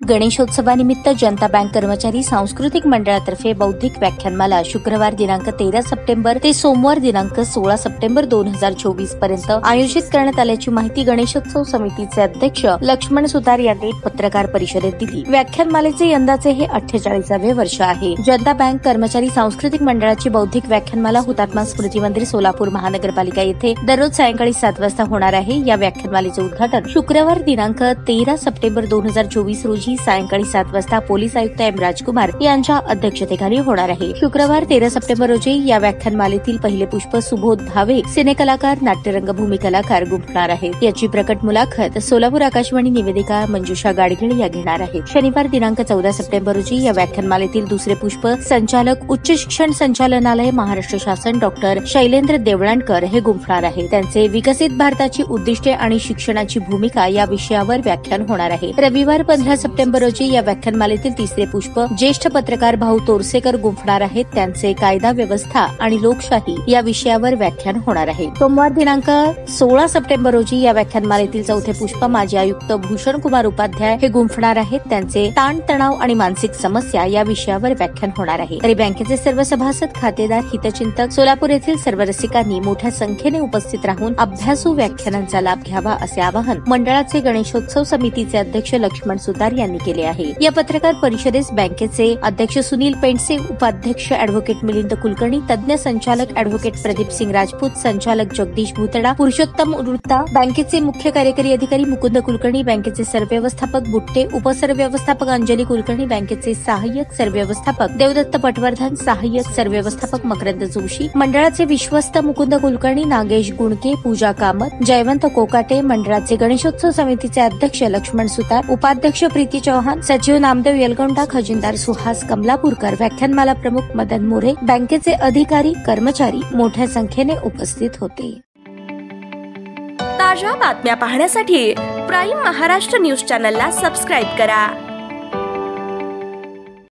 गणेशोत्सवानिमित्त जनता bank कर्मचारी सांस्कृतिक मंडळातर्फे बौद्धिक व्याख्यानमाला शुक्रवार दिनांक 13 सप्टेंबर ते सोमवार दिनांक 16 सप्टेंबर 2024 पर्यंत आयोजित करण्यात आल्याची माहिती गणेशोत्सव समितीचे अध्यक्ष लक्ष्मण सुतार यांनी पत्रकार परिषदेत दिली। व्याख्यानमालेचे यंदाचे हे 48वे वर्ष आहे। जनता बँक कर्मचारी सांस्कृतिक मंडळाची बौद्धिक व्याख्यानमाला हुतात्मा स्मृती मंदिर सोलापूर महानगरपालिका येथे दररोज सायंकाळी 7 वाजता होणार आहे। या व्याख्यानमालेचे उद्घाटन शुक्रवार दिनांक 13 सप्टेंबर 2024 रोजी सायंकाळी 7 वाजता पोलीस आयुक्त एम राजकुमार यांच्या अध्यक्षतेखाली होणार आहे। शुक्रवार 13 सप्टेंबर रोजी या व्याख्यानमालेतील पहिले पुष्प सुबोध भावे सिनेकलाकार नाट्यरंगभूमी कलाकार गुंफणार आहेत। याची प्रकट मुलाखत सोलापूर आकाशवाणी निवेदिका मंजुषा गाडगिळ या घेणार आहेत। शनिवार दिनांक 14 सप्टेंबर रोजी या व्याख्यानमालेतील दुसरे पुष्प संचालक उच्च शिक्षण संचालनालय महाराष्ट्र शासन डॉक्टर शैलेंद्र देवळाणकर हे गुंफणार आहेत। त्यांचे विकसित भारताची उद्दिष्टे आणि शिक्षणाची भूमिका या विषयावर व्याख्यान होणार आहे। रविवार 15 सप्टेंबर रोजी या व्याख्यानमालेतील तिसरे पुष्प ज्येष्ठ पत्रकार भाऊ तोरसेकर गुंफणार आहेत। त्यांचे कायदा व्यवस्था आणि लोकशाही या विषयावर व्याख्यान होणार आहे। सोमवार दिनांक 16 सप्टेंबर रोजी या व्याख्यानमालेतील चौथे पुष्प माजी आयुक्त भूषण कुमार उपाध्याय हे गुंफणार आहेत। त्यांचे ताण तणाव आणि मानसिक समस्या या विषयावर व्याख्यान होणार आहे। तरी बँकेचे सर्व सभासद खातेदार हितचिंतक सोलापूर येथील सर्व रसिकांनी मोठ्या संख्येने उपस्थित राहून अभ्यासू व्याख्यानांचा लाभ घ्यावा असे आवाहन मंडळाचे गणेशोत्सव समितीचे अध्यक्ष लक्ष्मण सुतार यांनी केले आहे। या पत्रकार परिषदेस बँकेचे अध्यक्ष सुनील पेंडसे, उपाध्यक्ष अॅडव्होकेट मिलिंद कुलकर्णी, तज्ञ संचालक अॅडव्होकेट प्रदीप सिंग राजपूत, संचालक जगदीश भूतडा, पुरुषोत्तम उरुत्ता, बँकेचे मुख्य कार्यकारी अधिकारी मुकुंद कुलकर्णी, बँकेचे सरव्यवस्थापक बुट्टे, उपसरव्यवस्थापक अंजली कुलकर्णी, बँकेचे सहाय्यक सरव्यवस्थापक देवदत्त पटवर्धन, सहाय्यक सरव्यवस्थापक मकरंद जोशी, मंडळाचे विश्वस्त मुकुंद कुलकर्णी, नागेश गुणके, पूजा कामत, जयवंत कोकाटे, मंडळाचे गणेशोत्सव समितीचे अध्यक्ष लक्ष्मण सुतार, उपाध्यक्ष प्रीती चौहान, सचिव नामदेव येलगोंडा, खजिनदार सुहास कमलापूरकर, व्याख्यानमाला प्रमुख मदन मोरे, बँकेचे अधिकारी कर्मचारी मोठ्या संख्येने उपस्थित होते। ताज्या बातम्या पाहण्यासाठी प्राईम महाराष्ट्र न्यूज चॅनलला सबस्क्राईब करा।